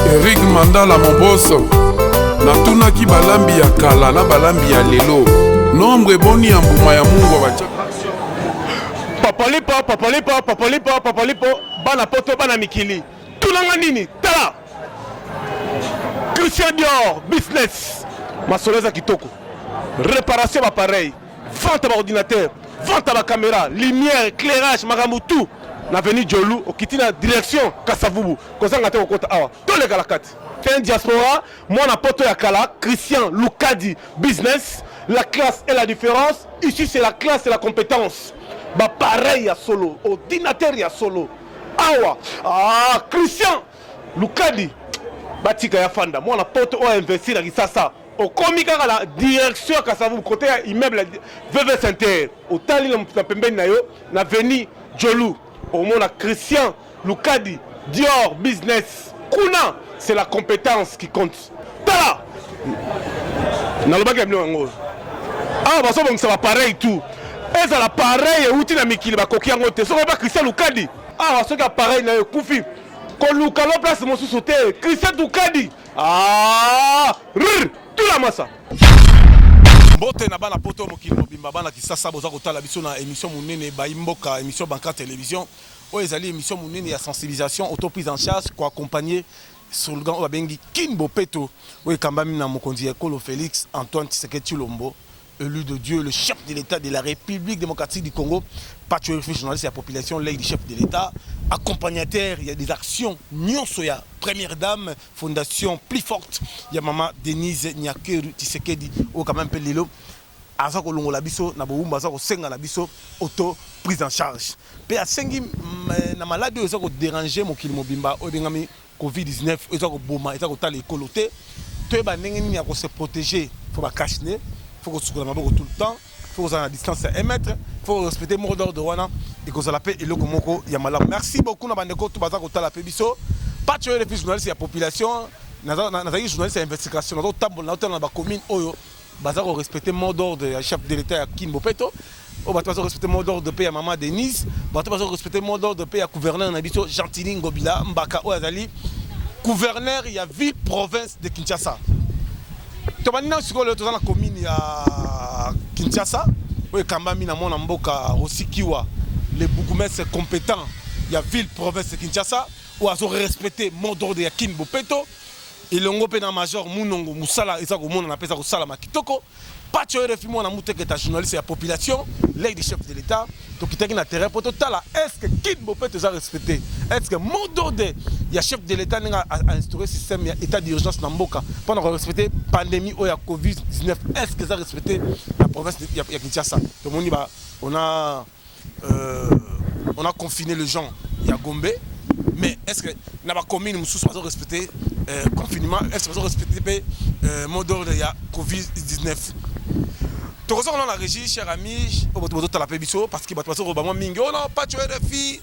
Eric Mandala Moboso natunaki balambi ya kala na balambi ya lelo nombre boni ya mbuma ya Mungu bacha Papolipo bana poto bana mikili tunanga nini tala Christian Dior business masoleza kitoko réparation d'appareil vente d'ordinateur vente de caméra lumière éclairage makambo tout na veni Jolu okitina direction Kasavubu kozanga te kokota awa toleka la kati ten diaspora mwana poto ya kala Christian Lukadi business la classe et la différence ici c'est la classe et la compétence ba pareil ya solo ordinateur ya solo awa Christian Lukadi batika ya fanda mwana poto o investir na kisasa okomi kaka la direction Kasavubu côté ya immeuble VV Center otali na pembeni na yo na veni Jolu au monde Christian Lukadi Dior business kuna c'est la compétence qui compte tala na lobaki mlo ngo baso bon ça va pareil tout et ça la pareil outi na mikili ba koki yango te so ba Christian Lukadi so ka pareil na kufi ko lukalo place mo soute Christian Lukadi tout la massa Bote na bana poto mokili mobimba bana kisasa boza kotala biso na émission munene ba imboka émission Banka télévision o ezali émission munene ya sensibilisation auto-prise en charge pour accompagner slogan o bengi Kinbo Peto o ekambami na mokonzi ekolo Félix Antoine Tshisekedi Tshilombo élu de Dieu, le chef de l'État de la République démocratique du Congo, patriote journaliste et la population, l'aide du chef de l'État, accompagnateur, il y a des actions, Nyonsoya, première dame, fondation plus forte, il y a maman Denise Nyakeru Tshisekedi, ou quand même Pelilo, Azako Longo Labiso, Naboumba, Azako Senga Labiso, auto prise en charge. Puis à Sengi, na maladie, Azako déranger mon kilomobimba, Odengami Covid-19, Azako Boma, Azako Tali Kolote, tu vas se protéger, il faut pas cacher. Il faut que tout le temps, il faut que la distance à 1 mètre, il faut respecter le mot d'ordre de Wana et que vous l'appelez et le Komoko Yamala. Merci beaucoup, Nabandeko, tout bazar, tout la pébiso. Pas tuer les journalistes et la population, nous avons des journalistes et investigation, nous avons dans la commune Oyo, bazar, respecter le mot d'ordre du chef de l'État Kinbo Peto, au bazar, respecter le mot d'ordre de paix à Maman Denise, bazar, respecter le mot d'ordre de paix à gouverneur Nabiso, Gentili Ngobila, Mbaka Oazali, gouverneur, il y a ville province de Kinshasa. Tobanina siko le tozana commune ya Kinshasa oye kambami na mona mboka osikiwa les bourgmestres compétents ya ville province de Kinshasa ou azo respecter mot d'ordre ya Kinbo Peto ilongo pe na major munongo musala eza ko mona na pesa ko sala makitoko pacho refi mona muteke ta journaliste ya population l'aide du chef de l'État to kitaki na terrain poto tala est-ce que Kinbo Peto za respecter est-ce que mot d'ordre ya chef de l'État n'a instauré système ya état d'urgence na mboka pendant respecter pandémie ou ya Covid-19 est-ce que ça respecter la province ya Kinshasa to moni ba on a confiné les gens ya Gombe mais est-ce que na ba commune mususu ba respecter confinement est-ce que ba respecter mot d'ordre ya Covid-19 to ko na la régie cher ami oboto ta la pébiso parce que ba to ba moi mingi on n'a pas tué de filles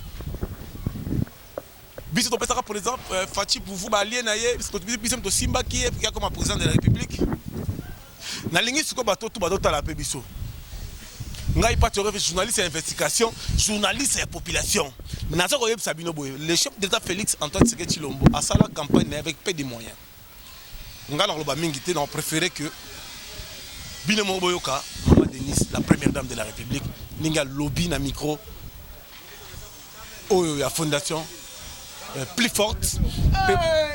biso to pesa par exemple Fati pour vous ba lien naye parce que biso to Simba qui est comme président de la République na lingi siko bato tout bato ta la pébiso ngai pas tué journaliste et investigation journaliste et population nazo ko yebisa bino boye le chef d'État Félix Antoine Tshisekedi Tshilombo a sala campagne avec peu de moyens nga na loba mingi te na préféré que bino mo boyoka Maman Denise la première dame de la République ninga lobby na micro oyo ya fondation plus forte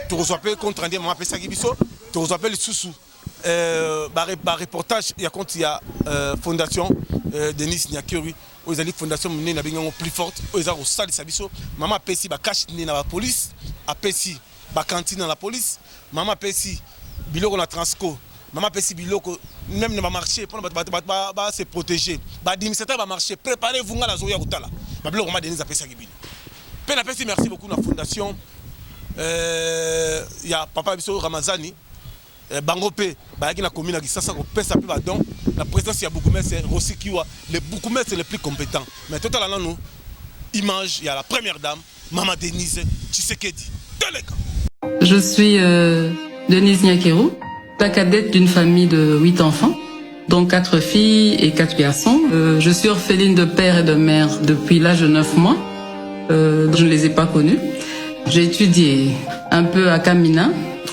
tu reçois contre Andy Maman Pesa Gibiso tu reçois le sous reportage il y a compte il y a fondation Denis Nyakeru aux alliés fondation menée na bingo plus forte aux au sali sabiso Maman Pesi ba cache ni na la police a Pesi ba cantine dans la police Maman Pesi biloko na Transco Maman Pesi biloko même ne va marcher pour ba se protéger ba administrateur va marcher préparez-vous ngala zoya kutala ba biloko ma Denis a Pesa Gibini. Merci beaucoup à la fondation. Il y a Papa Biso Ramazani, Bangope, qui a commune qui s'est donc la présence il y a beaucoup c'est Rossi qui les beaucoup c'est les plus compétents. Mais tout à l'heure nous image il y a la première dame Maman Denise Tshisekedi. Je suis Denise Nyakeru, la cadette d'une famille de 8 enfants, dont 4 filles et 4 garçons. Je suis orpheline de père et de mère depuis l'âge de 9 mois. Je ne les ai pas connus. J'ai étudié à un peu à Kamina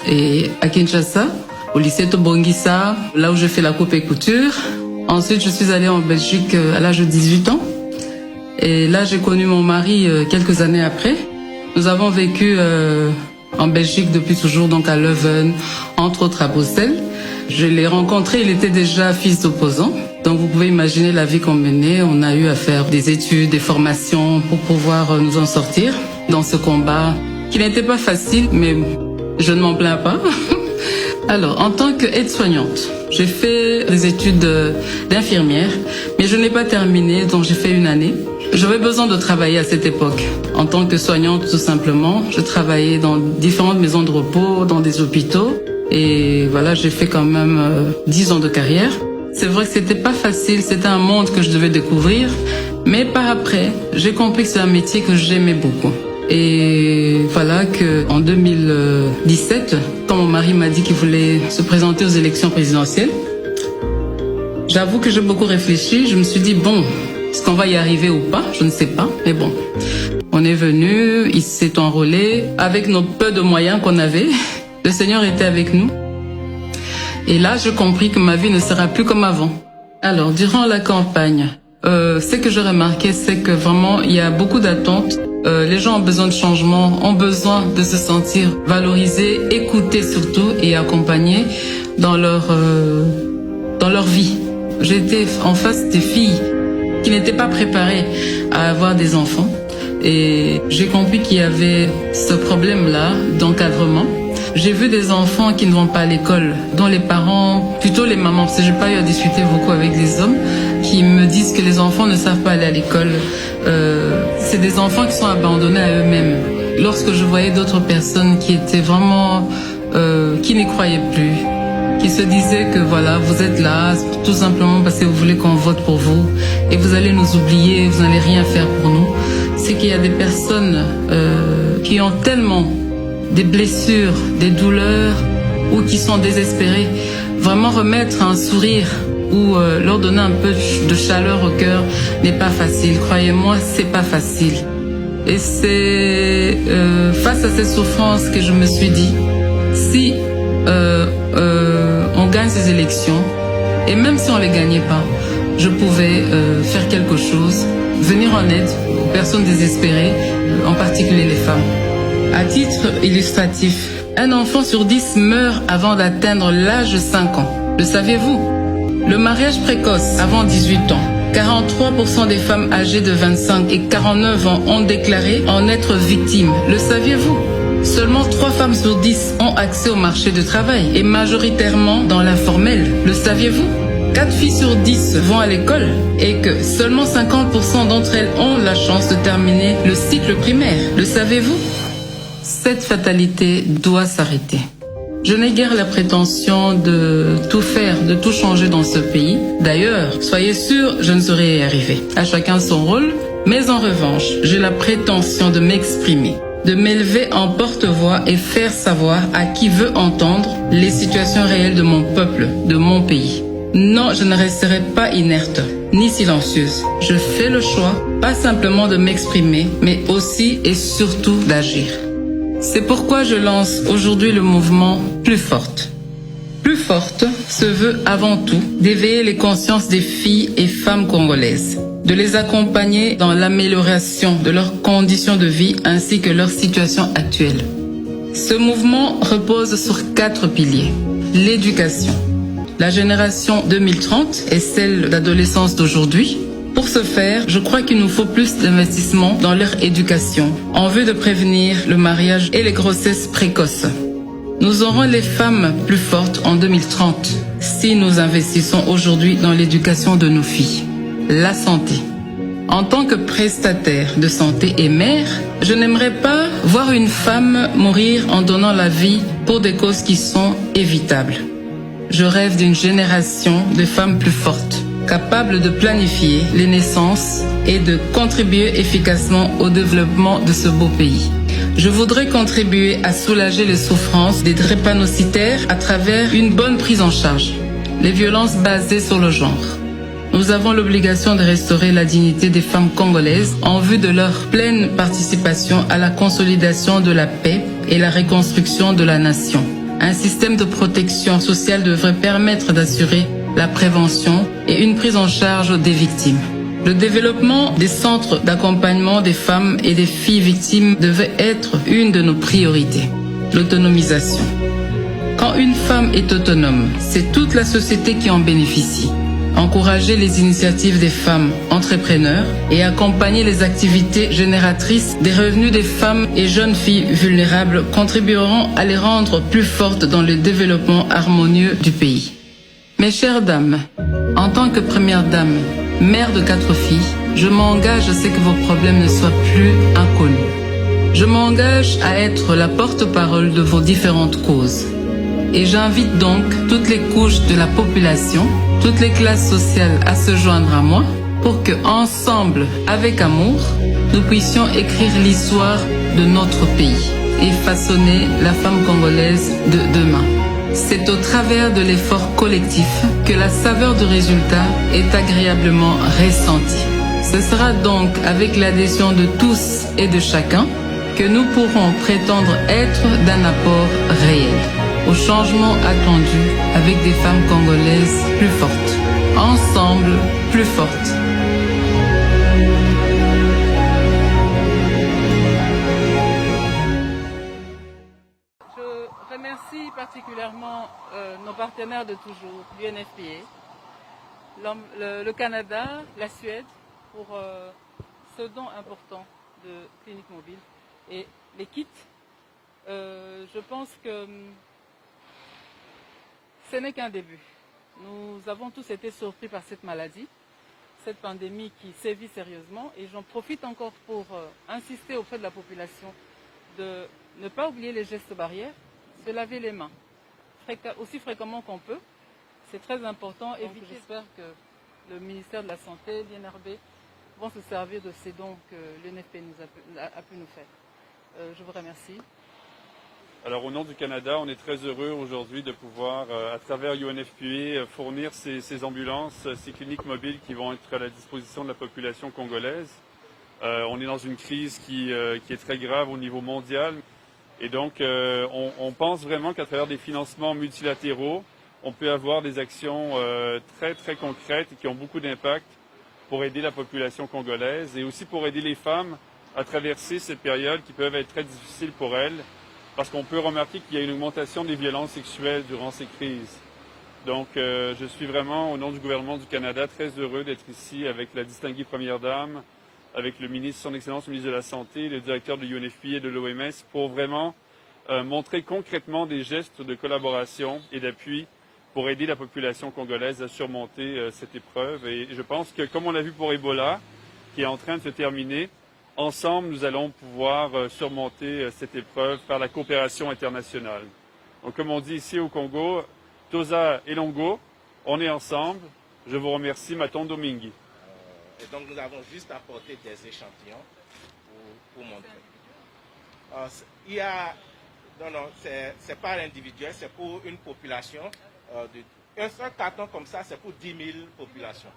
et à Kinshasa, au lycée Tobongisa, là où je fais la coupe et couture. Ensuite, je suis allée en Belgique à l'âge de 18 ans. Et là, j'ai connu mon mari quelques années après. Nous avons vécu en Belgique depuis toujours, donc à Leuven, entre autres à Bruxelles. Je l'ai rencontré, il était déjà fils d'opposant. Donc vous pouvez imaginer la vie qu'on menait. On a eu à faire des études, des formations pour pouvoir nous en sortir dans ce combat qui n'était pas facile, mais je ne m'en plains pas. Alors, en tant qu'aide-soignante, j'ai fait des études d'infirmière, mais je n'ai pas terminé, donc j'ai fait une année. J'avais besoin de travailler à cette époque. En tant que soignante, tout simplement, je travaillais dans différentes maisons de repos, dans des hôpitaux. Et voilà, j'ai fait quand même 10 ans de carrière. C'est vrai que c'était pas facile, c'était un monde que je devais découvrir. Mais par après, j'ai compris que c'est un métier que j'aimais beaucoup. Et voilà que en 2017, quand mon mari m'a dit qu'il voulait se présenter aux élections présidentielles, j'avoue que j'ai beaucoup réfléchi. Je me suis dit, bon, est-ce qu'on va y arriver ou pas? Je ne sais pas, mais bon. On est venu, il s'est enrôlé avec nos peu de moyens qu'on avait. Le Seigneur était avec nous. Et là, j'ai compris que ma vie ne sera plus comme avant. Alors, durant la campagne, ce que j'ai remarqué, c'est que vraiment, il y a beaucoup d'attentes. Les gens ont besoin de changement, ont besoin de se sentir valorisés, écoutés surtout et accompagnés dans leur vie. J'étais en face des filles qui n'étaient pas préparées à avoir des enfants. Et j'ai compris qu'il y avait ce problème-là d'encadrement. J'ai vu des enfants qui ne vont pas à l'école, dont les parents, plutôt les mamans, parce que j'ai pas eu à discuter beaucoup avec les hommes, qui me disent que les enfants ne savent pas aller à l'école. C'est des enfants qui sont abandonnés à eux-mêmes. Lorsque je voyais d'autres personnes qui étaient vraiment, qui n'y croyaient plus, qui se disaient que voilà, vous êtes là tout simplement parce que vous voulez qu'on vote pour vous et vous allez nous oublier, vous n'allez rien faire pour nous. C'est qu'il y a des personnes qui ont tellement des blessures, des douleurs ou qui sont désespérées. Vraiment remettre un sourire ou leur donner un peu de chaleur au cœur n'est pas facile. Croyez-moi, c'est pas facile. Et c'est face à ces souffrances que je me suis dit, si on gagne ces élections, et même si on les gagnait pas, je pouvais faire quelque chose, venir en aide aux personnes désespérées, en particulier les femmes. À titre illustratif, un enfant sur 10 meurt avant d'atteindre l'âge de 5 ans. Le saviez-vous? Le mariage précoce avant 18 ans. 43% des femmes âgées de 25 et 49 ans ont déclaré en être victimes. Le saviez-vous? Seulement 3 femmes sur 10 ont accès au marché du travail et majoritairement dans l'informel. Le saviez-vous? 4 filles sur 10 vont à l'école et que seulement 50% d'entre elles ont la chance de terminer le cycle primaire. Le savez-vous? Cette fatalité doit s'arrêter. Je n'ai guère la prétention de tout faire, de tout changer dans ce pays. D'ailleurs, soyez sûrs, je ne saurais y arriver. À chacun son rôle, mais en revanche, j'ai la prétention de m'exprimer, de m'élever en porte-voix et faire savoir à qui veut entendre les situations réelles de mon peuple, de mon pays. Non, je ne resterai pas inerte, ni silencieuse. Je fais le choix, pas simplement de m'exprimer, mais aussi et surtout d'agir. C'est pourquoi je lance aujourd'hui le mouvement Plus Forte. Plus Forte se veut avant tout d'éveiller les consciences des filles et femmes congolaises, de les accompagner dans l'amélioration de leurs conditions de vie ainsi que leur situation actuelle. Ce mouvement repose sur 4 piliers. L'éducation. La génération 2030 est celle d'adolescence d'aujourd'hui. Pour ce faire, je crois qu'il nous faut plus d'investissement dans leur éducation en vue de prévenir le mariage et les grossesses précoces. Nous aurons les femmes plus fortes en 2030 si nous investissons aujourd'hui dans l'éducation de nos filles. La santé. En tant que prestataire de santé et mère, je n'aimerais pas voir une femme mourir en donnant la vie pour des causes qui sont évitables. Je rêve d'une génération de femmes plus fortes, capables de planifier les naissances et de contribuer efficacement au développement de ce beau pays. Je voudrais contribuer à soulager les souffrances des drépanocytaires à travers une bonne prise en charge, les violences basées sur le genre. Nous avons l'obligation de restaurer la dignité des femmes congolaises en vue de leur pleine participation à la consolidation de la paix et la reconstruction de la nation. Un système de protection sociale devrait permettre d'assurer la prévention et une prise en charge des victimes. Le développement des centres d'accompagnement des femmes et des filles victimes devait être une de nos priorités. L'autonomisation. Quand une femme est autonome, c'est toute la société qui en bénéficie. Encourager les initiatives des femmes entrepreneurs et accompagner les activités génératrices des revenus des femmes et jeunes filles vulnérables contribueront à les rendre plus fortes dans le développement harmonieux du pays. Mes chères dames, en tant que première dame, mère de 4 filles, je m'engage à ce que vos problèmes ne soient plus inconnus. Je m'engage à être la porte-parole de vos différentes causes. Et j'invite donc toutes les couches de la population, toutes les classes sociales à se joindre à moi pour que, ensemble, avec amour, nous puissions écrire l'histoire de notre pays et façonner la femme congolaise de demain. C'est au travers de l'effort collectif que la saveur du résultat est agréablement ressentie. Ce sera donc avec l'adhésion de tous et de chacun que nous pourrons prétendre être d'un apport réel au changement attendu avec des femmes congolaises plus fortes. Ensemble, plus fortes. Je remercie particulièrement nos partenaires de toujours, l'UNFPA, le Canada, la Suède, pour ce don important de Clinique Mobile et les kits. Je pense que ce n'est qu'un début. Nous avons tous été surpris par cette maladie, cette pandémie qui sévit sérieusement, et j'en profite encore pour insister auprès de la population de ne pas oublier les gestes barrières, se laver les mains aussi fréquemment qu'on peut. C'est très important et j'espère que le ministère de la Santé, l'INRB, vont se servir de ces dons que l'UNFP a pu nous faire. Je vous remercie. Alors au nom du Canada, on est très heureux aujourd'hui de pouvoir, à travers UNFPA, fournir ces ambulances, ces cliniques mobiles qui vont être à la disposition de la population congolaise. On est dans une crise qui est très grave au niveau mondial et donc on pense vraiment qu'à travers des financements multilatéraux, on peut avoir des actions très très concrètes et qui ont beaucoup d'impact pour aider la population congolaise et aussi pour aider les femmes à traverser ces périodes qui peuvent être très difficiles pour elles. Parce qu'on peut remarquer qu'il y a une augmentation des violences sexuelles durant ces crises. Donc, je suis vraiment, au nom du gouvernement du Canada, très heureux d'être ici avec la distinguée Première Dame, avec le ministre, son Excellence, le ministre de la Santé, le directeur de l'UNFPA et de l'OMS, pour vraiment montrer concrètement des gestes de collaboration et d'appui pour aider la population congolaise à surmonter cette épreuve. Et je pense que, comme on l'a vu pour Ebola, qui est en train de se terminer, ensemble, nous allons pouvoir surmonter cette épreuve par la coopération internationale. Donc, comme on dit ici au Congo, Toza et Longo, on est ensemble. Je vous remercie, Matondo Mingi. Et donc, nous avons juste apporté des échantillons pour montrer. Il y a... Non, c'est pas individuel, c'est pour une population. Un seul carton comme ça, c'est pour 10 000 populations.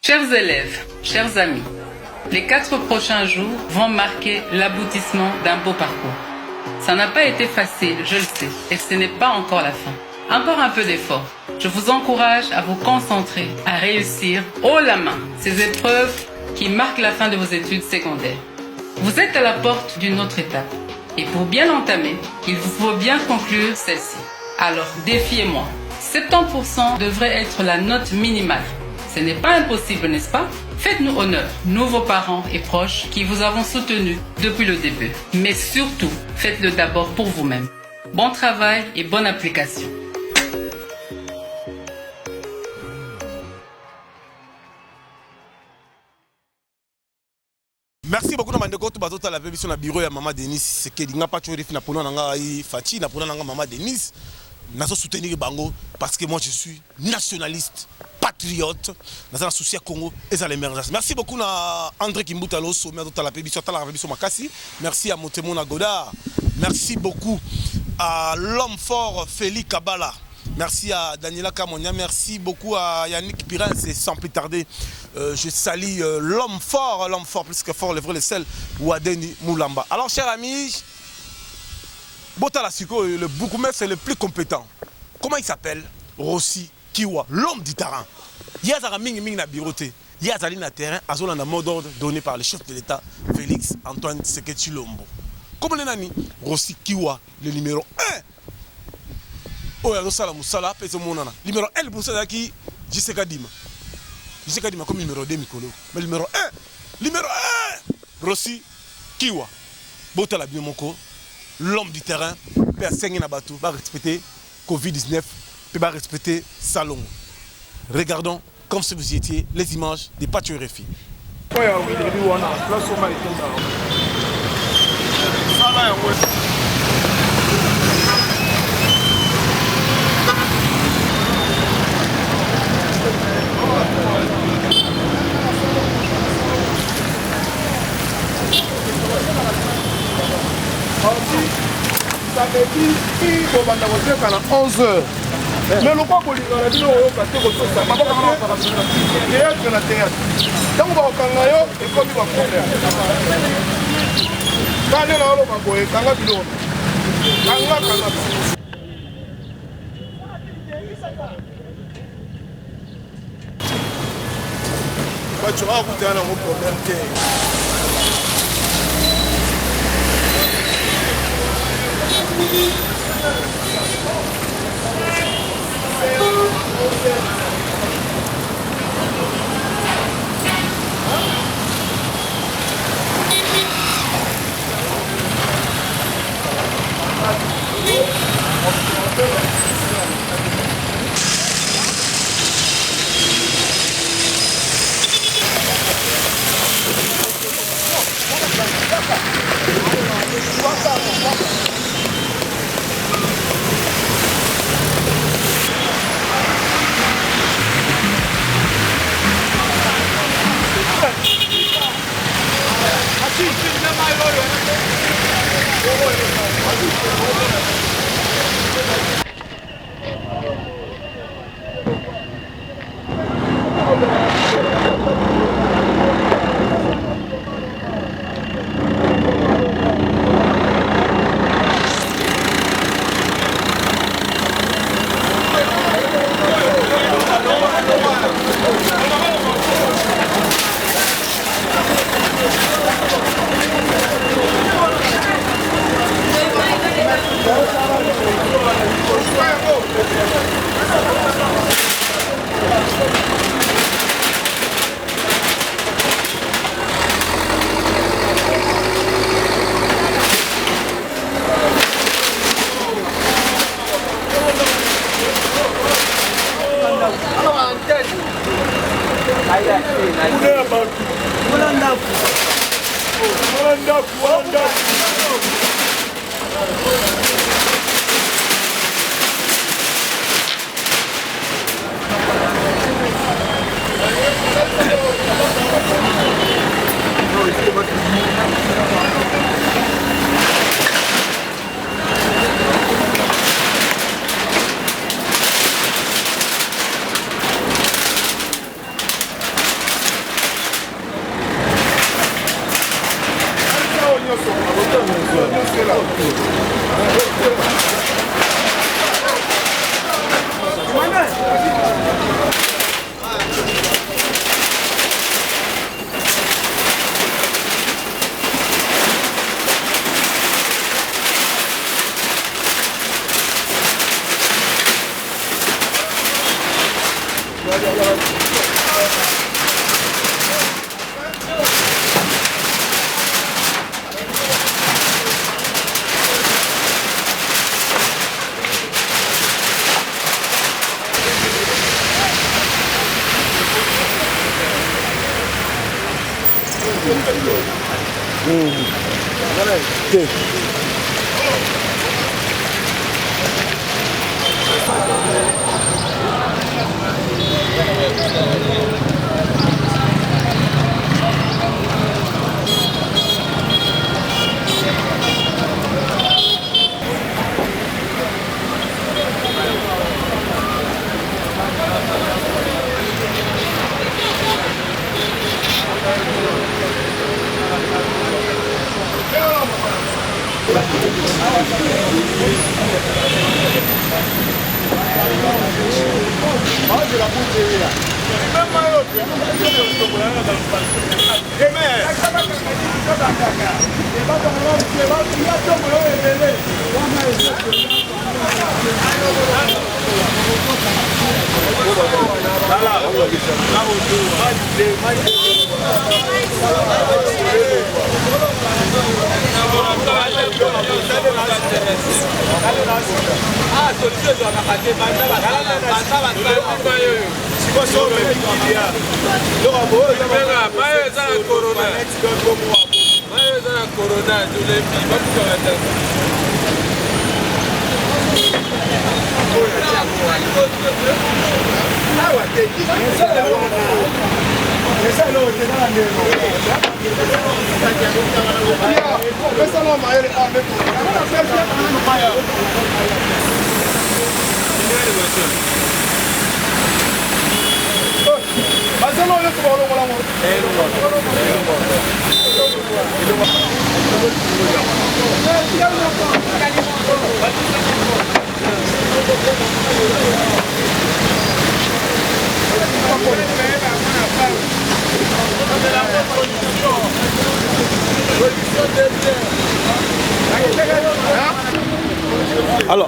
Chers élèves, chers amis, les 4 prochains jours vont marquer l'aboutissement d'un beau parcours. Ça n'a pas été facile, je le sais, et ce n'est pas encore la fin. Encore un peu d'effort. Je vous encourage à vous concentrer, à réussir haut la main ces épreuves qui marquent la fin de vos études secondaires. Vous êtes à la porte d'une autre étape, et pour bien l'entamer, il vous faut bien conclure celle-ci. Alors, défiez-moi. 70% devrait être la note minimale. Ce n'est pas impossible, n'est-ce pas? Faites-nous honneur, nous vos parents et proches qui vous avons soutenus depuis le début. Mais surtout, faites-le d'abord pour vous-même. Bon travail et bonne application. Merci beaucoup na mandeko to bazota la biso na bureau ya Maman Denise Sekedi nga pa chori na pona nga ai Fachi na pona nga Maman Denise nazo soutenir bango parce que moi je suis nationaliste patriote dans un souci à Congo et ça l'émergence. Merci beaucoup na André Kimbuta lo sommet de la biso ta la biso makasi. Merci à Motemona Goda. Merci beaucoup à l'homme fort Félix Kabala. Merci à Daniela Kamonia, merci beaucoup à Yannick Pirin, c'est sans plus tarder. Je salue l'homme fort, plus que fort, le vrai, le sel, Wadeni Moulamba. Alors, chers amis, Botala Siko, le Boukoumès, c'est le plus compétent. Comment il s'appelle? Rossi Kiwa, l'homme du terrain. Il y a Zaraming Ming na biroté. Il y a Zali na terrain, à zone en mot d'ordre donné par le chef de l'État, Félix Antoine Tshisekedi Tshilombo. Comme le nani, Rossi Kiwa, le numéro 1. Oh, il y a Sala Moussala, numéro 1, pour ça qui Jiseka Dima. Jiseka Dima comme numéro 2, Mikolo. Mais numéro 1, Rossi Kiwa. Botala Bimoko, l'homme du terrain, peut assigner Nabatou, va respecter Covid-19, peut respecter Salon. Regardons, comme si vous y étiez, les images des Patio RFI. Ça veut dire qu'il faut à 11h. Mais le quoi qu'on dit, on a dit que ça va pas théâtre na théâtre. Donc on va kangayo et comme il va faire. Quand on a le bagoye, kanga bilo. Kanga. Bah tu vas écouter un problème.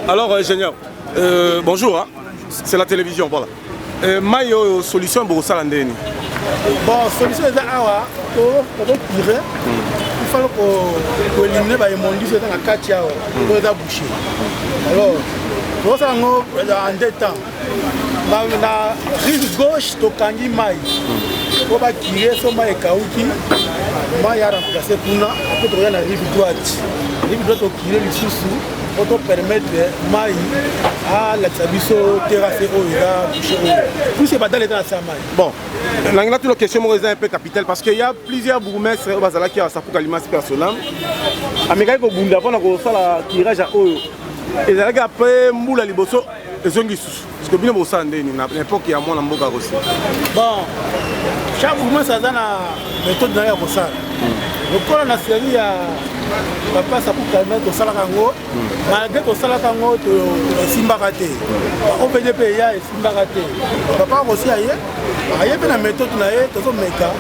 Alors ingénieur, bonjour, hein. C'est la télévision, voilà. Mayo solution pour ça l'andeni. Bon, solution est awa pour tirer. Il faut que éliminer les immondices dans la quartier pour les boucher. Alors, pour ça en deux temps. La rive gauche to kangi mai. Pour pas tirer son mai kauki. Mai a remplacé pour la rive droite. Rive droite to tirer les sous pour permettre mai à la sabiso terrasser au boucher. Tout c'est pas dans les temps ça mai. Bon, on a une question un peu capitale parce qu'il y a plusieurs bourgmestres qui ont sa pour personnel. Américain ko bunda pour faire la tirage à eau. Et là après moula liboso ezongi susu. Parce que bien bossa ndeni na l'époque il y a mon mboka aussi. Bon, chaque mouvement ça donne la méthode dans la bossa. Le corps na série à papa ça pour permettre de sala kango. Malgré que sala kango to simba raté. Au PDP ya simba raté. Papa aussi ailleurs. Ailleurs la méthode na ye to meka.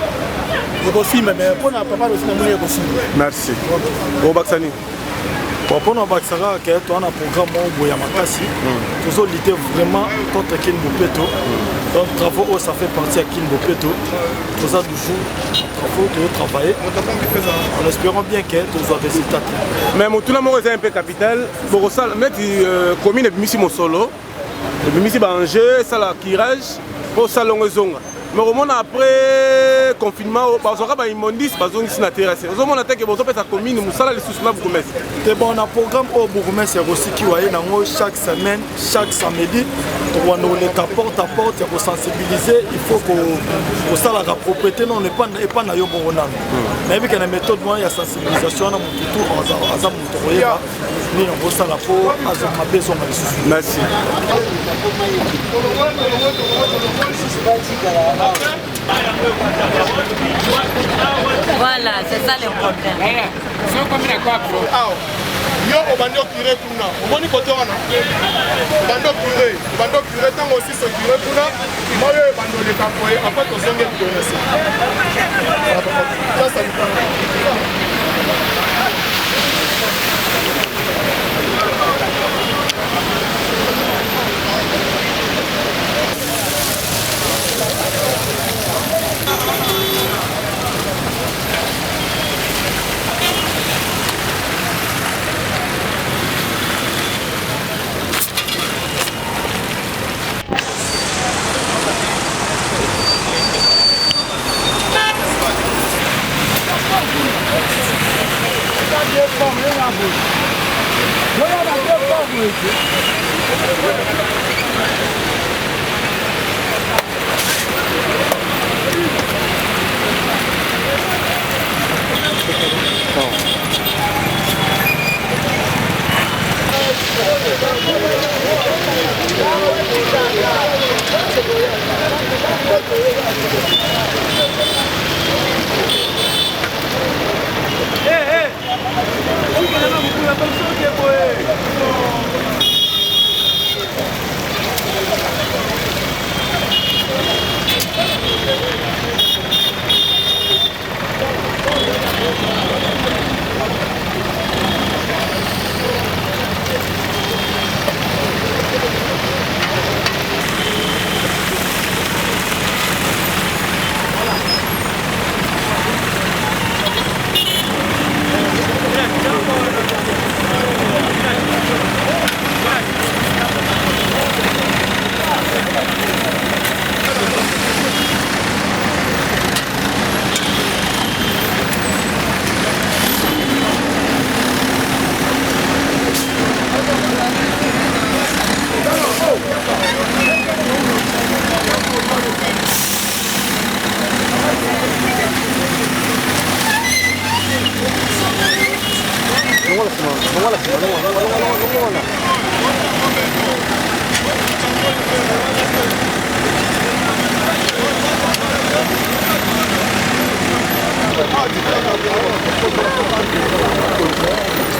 C'est possible mais pour na papa aussi na moni aussi. Merci. Bon Baksani. Pour nous, on a un programme Boya Makasi. Nous lutter vraiment contre Kin Bopeto. Donc, travaux, ça fait partie à Kin Bopeto. Nous avons toujours travaux de travailler. En espérant bien que nous avons des résultats. Mais tout le monde est un peu capital. Pour ça, mettre commune et Missi Mosolo, et Missi Banger, ça la tirage, pour ça longue zone. Mais au moment après confinement, parce qu'on a immondice, parce qu'on est intéressé. Au moment que vous avez la commune, vous avez les sous là vous mettez. C'est bon, on a un programme au Bourgmestre aussi qui voyait chaque semaine, chaque samedi, on a les porte à porte pour sensibiliser. Il faut que ça la propriété non n'est pas na yo bonona. Mais avec une méthode il y a sensibilisation na mutu on a mutu ni on ça la pour azama besoin de ressources. Merci. Voilà, c'est ça le problème. Yo obandi okure kuna omoni kote wana bando okure ntango osi sokure kuna moyo ebando oleka koye apa tozonge likonese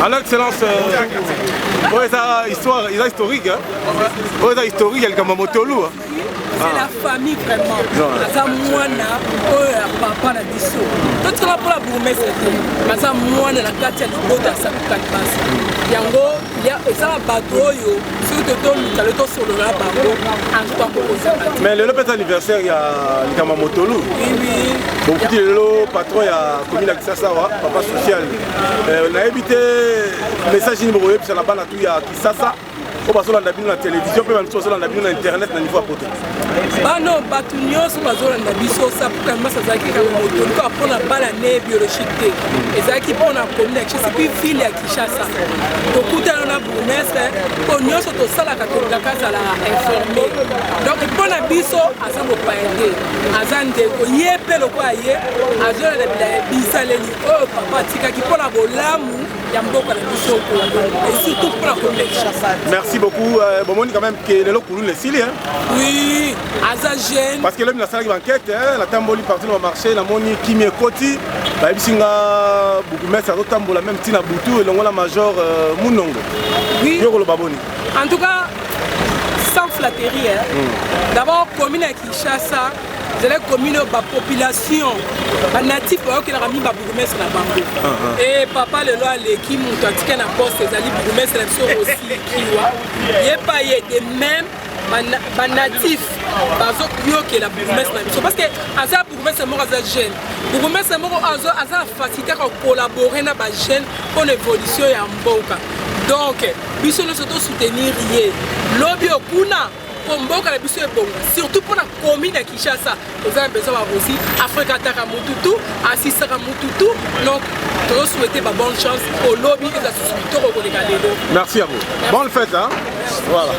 Alors, excellence, histoire, il a historique, hein? Il a historique, il y a le Kamamotolu. C'est la famille vraiment. Naza mwana oya papa na biso. Tout ça pour la bourgmestre. Naza mwana na kati ya libota sa kalibasa. Yango ya ça bateau yo sur de ton le to solo la bango en tout cas. Mais le petit anniversaire il y a le Kamamotolu. Oui. Donc le patron il y a commune à Kisasawa, papa social. On a évité message numéro 1 puis la bana tout il y a Kisasa. On passe la télévision, puis on a internet à niveau à côté. Bano batunyo so bazolanda biso sa kama sazaki kama moto ko apona bala ne biologique ezaki pona connection c'est puis ville ya Kinshasa to kutana na bourgmestre ko nyoso to sala ka to ngaka la informé donc pona biso azamo paende azande ko yepe lo kwa ye azola na bila bisaleli o papa tika ki pona bolamu ya mboka na biso ko et surtout pour la connection. Merci beaucoup. Bon on dit quand même que les locaux les Sili hein. Oui. Parce que là, il y a une enquête, la tamboli partout dans le marché, la moni Kimi Koti, la Ibisinga, beaucoup de gens tambola même Tina Boutou et la major Mounongo. Oui. En tout cas, sans flatterie, d'abord, commune à Kinshasa, c'est la commune de la population, les natifs qui ont mis la bourgmestre na bango. Et papa le loi qui monte à ticket na poste, les alliés bourgmestre aussi qui voient. Il n'y a pas de même. Les natifs, qui est la bourgmestre parce que la bourgmestre est jeune. La bourgmestre a la facilité de collaborer avec les jeunes pour l'évolution de Mboka. Donc, nous devons soutenir les lobby pour Mboka, surtout pour la commune de Kinshasa. Nous avons besoin aussi Africa Taka Mututu, Assista Mututu. Donc, nous souhaitons bonne chance au lobby et à la société. Merci à vous. Bonne fête. Hein? Voilà.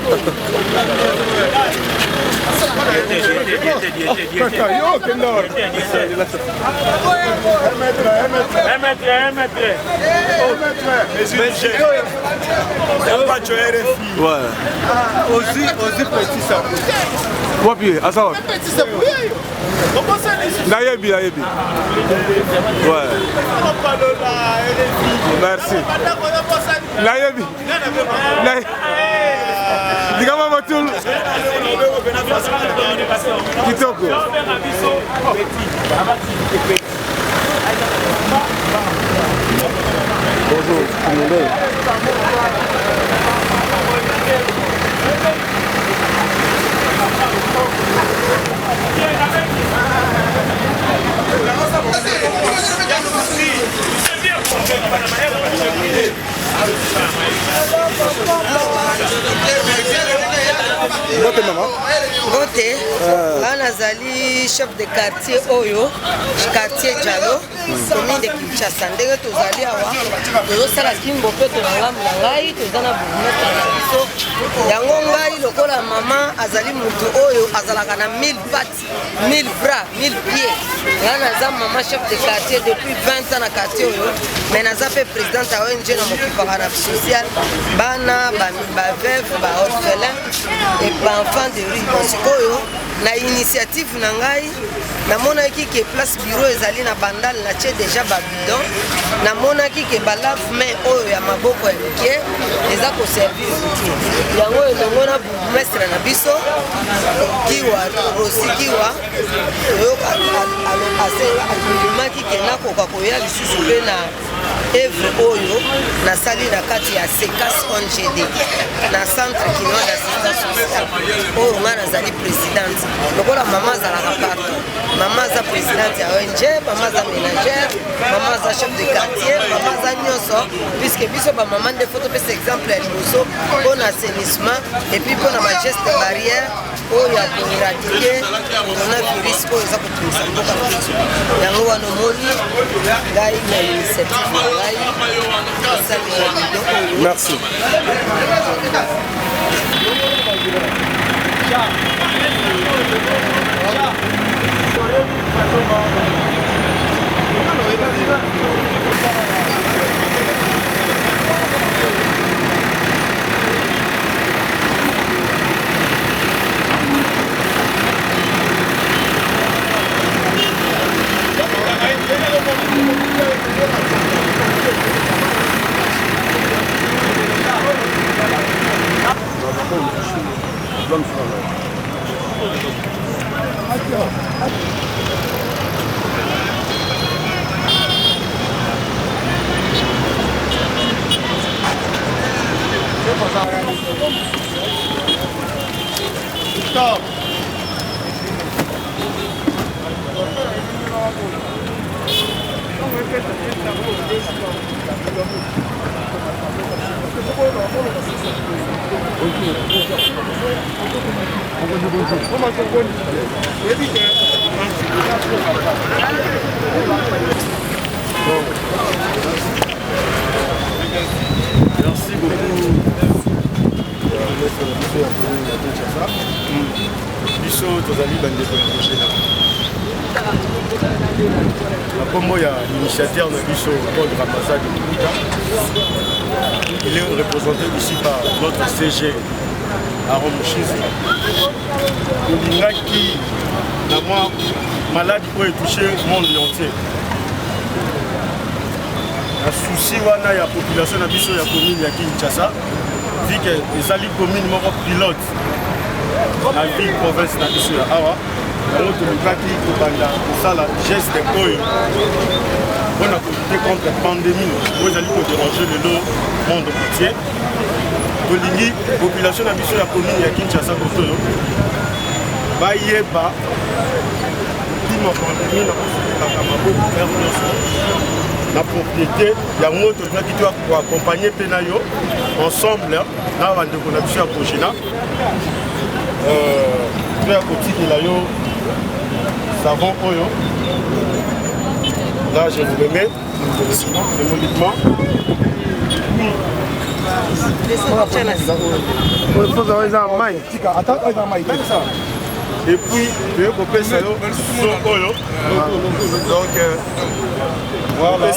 Merci. Digamos Matul. Kitoko. Bonjour, tout le monde. Bote, nazali chef de quartier Oyo, quartier Diallo, commune de Kinshasa. Ndenge tozali awa, tozosala kimbo pe tozanga ngai, tozana bourgmestre na biso. Yango ngai lokola mama azali mutu oyo azalaka na 1000 pattes, 1000 bras, 1000 pieds. Nga naza mama chef de quartier depuis 20 ans na quartier Oyo, mais naza pe présidente à ONG na mokipaka na social, bana, ba veuve, ba orphelin et ba enfant de rue. Sikoyo na initiative na ngai namonaki ke place bureau ezali na bandal na tie déjà babidon namonaki ke balave main oyo ya maboko ya mike eza koservir outil yango elongo na bourgmestre na biso kiwa rosi kiwa oyoka alimaki ke nakoka koya lisusu mpe na evre oyo nasali na kati ya secas ONGD na centre kinois d'assistance sociale oyo nga nazali présidente lokola mama azalaka partout mama aza présidente ya ONG mama aza ménagère mama aza chef de quartier mama aza nyonso puisque biso bamama nde fo topesa exemple ya liboso mpona assainissement epuis mpona bageste barrière oyo ya koéradike coronavirus oyo eza kotumisa mboka na biso yango wana omoni ngai na initiative na ngai esalela lido oyo merci. Merci beaucoup. Biso tozali bandeko ya Kogena. Akombo ya initiateur de biso Paul Ramazan de Mouta. Il est représenté ici par notre CG Aaron Mouchizi. Olingaki na mwa malade qui est touché le monde entier. La souci wana ya population na biso ya commune ya Kinshasa. Vu que les alliés communes moko pilote la ville province na biso ya awa alors tolukaki kobanda kosala geste oyo mpona kolutte contre pandémie oyo ezali kodéranger lelo monde entier. Tolingi population na biso ya commune ya Kinshasa kotoyo bayeba ntima pandémie na kosolelaka maboko mer nyonso la propriété, il y a un autre qui doit accompagner Penayo ensemble na bandeko na biso ya Kogena. À côté de la savon oyo. Là je vous remets symboliquement. Et puis, je vais couper ça oyo. Donc, voilà,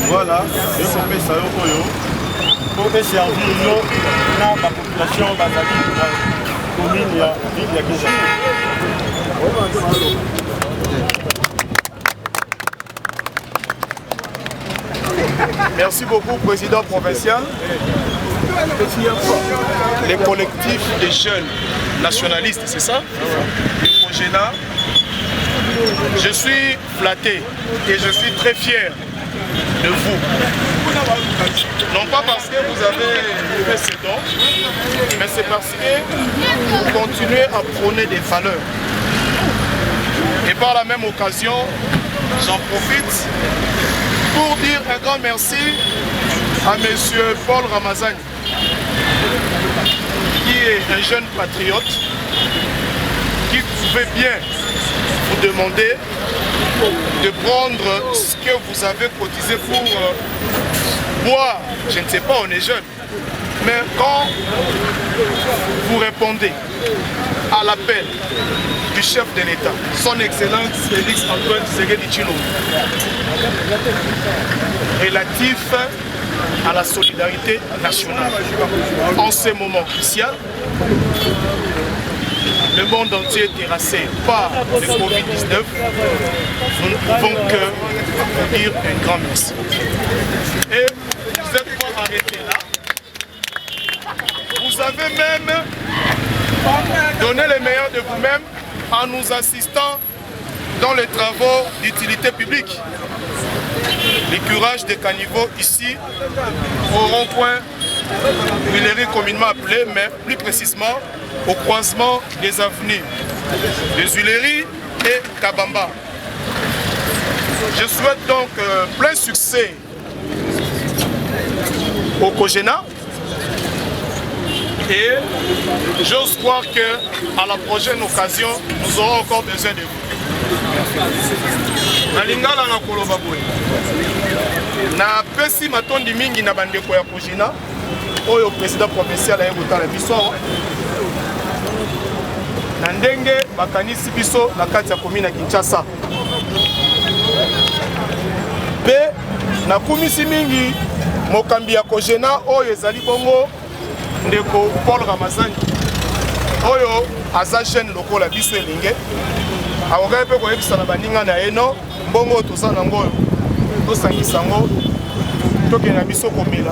voilà, je vais couper ça oyo. Pour servir la population basali de la commune ya ville ya Kinshasa. Merci beaucoup, président provincial. Les collectifs des jeunes nationalistes, c'est ça? Le Kogena. Je suis flatté et je suis très fier de vous. Non pas parce que vous avez fait ce don, mais c'est parce que vous continuez à prôner des valeurs. Et par la même occasion, j'en profite pour dire un grand merci à M. Paul Ramazan, qui est un jeune patriote, qui pouvait bien vous demander de prendre ce que vous avez cotisé pour boire. Je ne sais pas, on est jeune. Mais quand vous répondez à l'appel du chef de l'État, son Excellence Félix Antoine Tshisekedi Tshilombo, relatif à la solidarité nationale. En ce moment crucial, le monde entier est terrassé par le Covid-19. Nous ne pouvons que vous dire un grand merci. Et vous êtes pas arrêté là. Vous avez même donné le meilleur de vous-même en nous assistant dans les travaux d'utilité publique. Les curages des caniveaux ici, au rond-point Huileries communément appelé, mais plus précisément au croisement des avenues des Huileries et Kabamba. Je souhaite donc plein succès au Kogena et j'ose croire qu'à la prochaine occasion, nous aurons encore besoin de vous. Nalingala na koloba boye. Na pesi matondi mingi na bandeko ya Kogena oyo président provincial aye kotala biso na ndenge bakanisi biso na kati ya commune ya Kinshasa. Pe na kumisi mingi mokambi ya Kogena oyo ezali bongo ndeko Paul Ramazan oyo aza jeune lokola biso elinge akokai mpe koyebisa na baninga na ye no mbongo tosala nango oyo tosangisa yango tokende na biso komela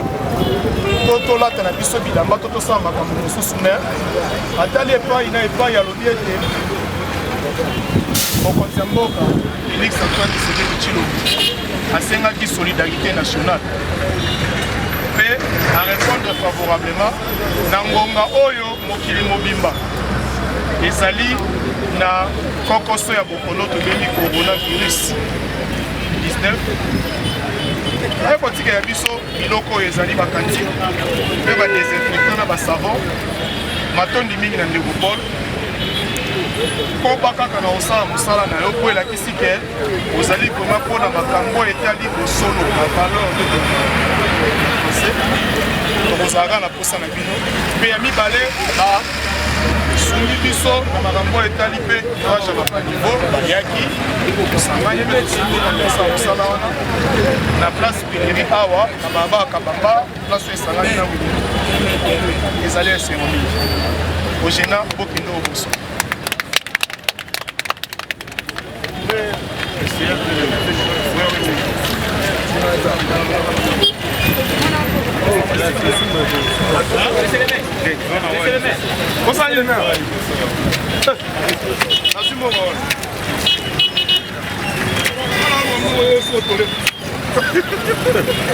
tolata na biso bilamba to tosala makambo mosusu me atali epai na epai alobi ete mokonzi ya mboka Félix Antoine Tshisekedi Tshilombo asengaki solidarité nationale mpe arépondre favorablement na ngonga oyo mokili mobimba ezali na kokoso ya bokono tobengi coronavirus 19 aye kotikela biso biloko oyo ezali bakantine mpe badesinfectant na basavon matondi mingi na ndeko Paul koba kaka na osala mosala na yo po elakisi ke ozali vraimen mpona makambo etali bosolo na valeur de tokozalaka na posa na bino mpe ya mibale basungi biso na makambo etali mpe image ya bapaniveau bayaki kosangani mpe tosili na mesa mosala wana na place pineri awa na baba kabamba place oyo esangani na wili ezali esengo mingi ogena bokende oboso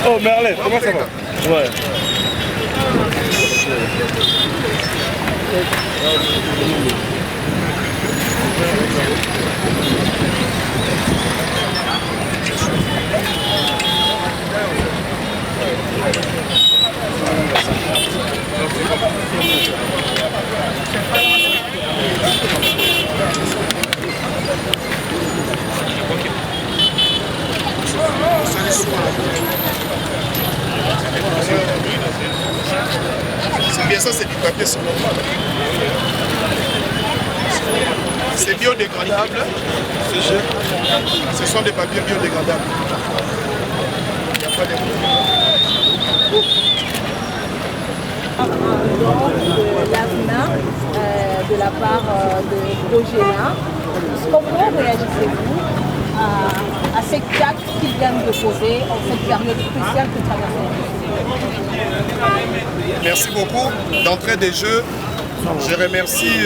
Oh Merlin, comment ça va? Ouais. C'est bien ça, c'est du papier solo. C'est biodégradable. Ce sont des papiers biodégradables. Il n'y a pas de l'avenant de la part de Progena. Comment réagissez-vous à ces actes qu'ils viennent de poser en cette période cruciale que traversons? Merci beaucoup. D'entrée des jeux, je remercie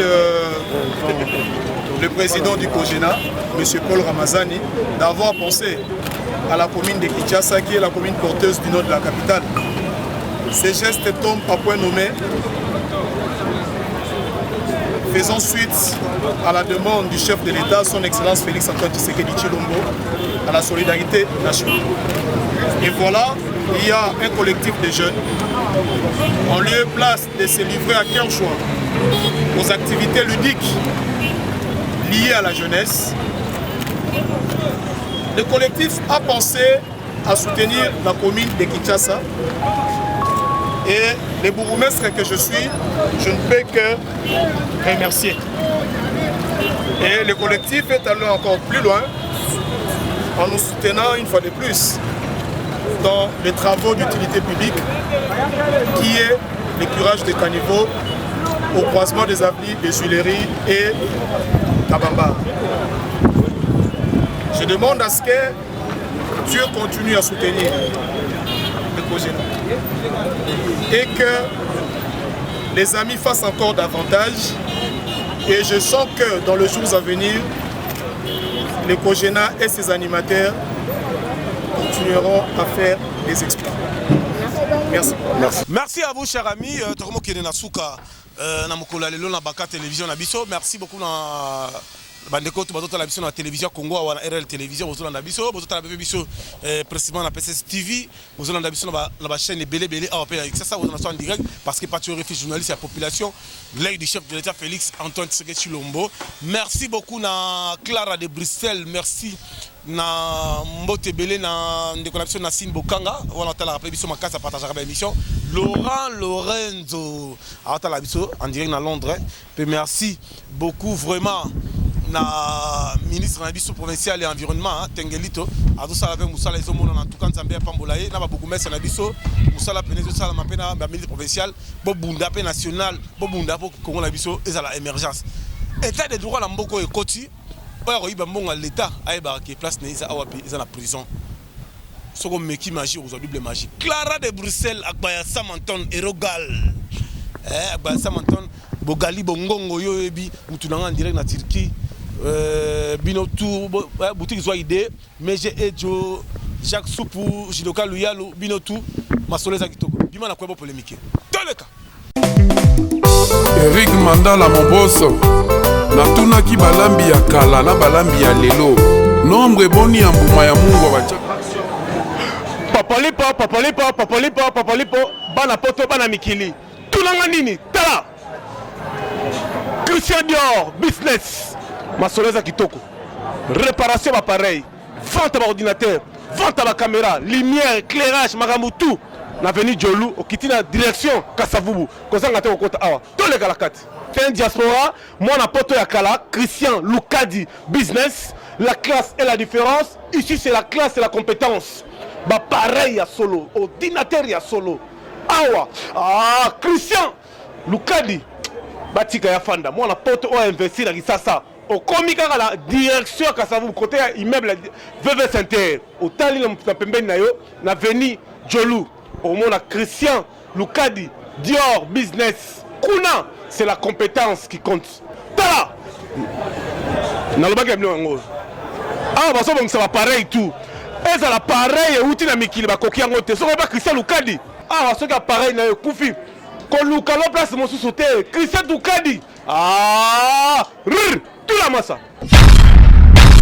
le président du Progena, M. Paul Ramazani, d'avoir pensé à la commune de Kinshasa, qui est la commune porteuse du nord de la capitale. Ces gestes tombent à point nommé, faisant suite à la demande du chef de l'État, son Excellence Félix Antoine Tshisekedi Tshilombo, à la solidarité nationale. Et voilà, il y a un collectif de jeunes, en lieu et place de se livrer à cœur joie aux activités ludiques liées à la jeunesse. Le collectif a pensé à soutenir la commune de Kinshasa. Et les bourgmestres que je suis, je ne peux que remercier. Et le collectif est allé encore plus loin en nous soutenant une fois de plus dans les travaux d'utilité publique qui est le curage des caniveaux au croisement des avenues des Tuileries et Kabamba. Je demande à ce que Dieu continue à soutenir le projet et que les amis fassent encore davantage. Et je sens que dans les jours à venir, le Progena et ses animateurs continueront à faire des exploits. Merci. Merci à vous, chers amis. Merci beaucoup. Bandeko to bazota la biso na télévision Congo wa na RL télévision bozona na biso bozota la biso précisément na PCS TV bozona na biso na ba chaîne belé européen ça bozona en direct parce que parti réfugié journaliste la population l'œil du chef de l'État Félix Antoine Tshisekedi Tshilombo. Merci beaucoup na Clara de Bruxelles, merci na Mbote Belé na ndeko na Sine Bokanga on tala rappeler biso makasa partager la émission Laurent Lorenzo a la biso en direct na Londres. Et merci beaucoup vraiment na ministre na biso provincial et environnement Tengelito azo sala avec musala ezomona na tuka nzambe pambolaye na ba bougumese na biso musala penezo sala mapena ba ministre provincial bo bunda pe national bo bunda po Congo na biso ezala émergence état de droit na mboko ekoti oyo yiba mbonga l'état ayeba ke place na isa awapi eza na prison soko meki magie aux double magie Clara de Bruxelles akbaya Samanton Erogal akbaya Samanton bogali bongongo yo ebi mutunanga en direct na Turquie bino tout boutique soit idée mais j'ai Ejo Jacques Soupou Jidoka Luyalo bino tout masoleza kitoko bima na kwebo polémique toleka Eric Mandala mon boss na tunaki balambi ya kala na balambi ya lelo nombre eboni ya mbuma ya mungu abatia papalipo bana poto bana mikili tunanga nini tala Christian Dior business masoleza kitoko réparation d'appareil vente d'ordinateur vente à caméra lumière éclairage makambo tout na venu Jolu au kitina direction Kasavubu kozanga te okota awa to le galakati fin diaspora moi na poto ya kala Christian Lukadi business la classe et la différence ici c'est la classe et la compétence ba pareil ya solo ordinateur ya solo awa Christian Lukadi batika ya fanda moi na poto o investir na kisasa au komika la direction Kasavubu côté immeuble VV Center au tali na pembeni na yo na venu Jolu au monde Christian Lukadi Dior business kuna c'est la compétence qui compte tala na lobaka mlo ngo ah baso bon ça va pareil tout et ça la pareil outil na mikili ba koki ngo te so ba Christian Lukadi ah so ka pareil na kufi ko lukalo place mo sous Christian Lukadi ah tout la massa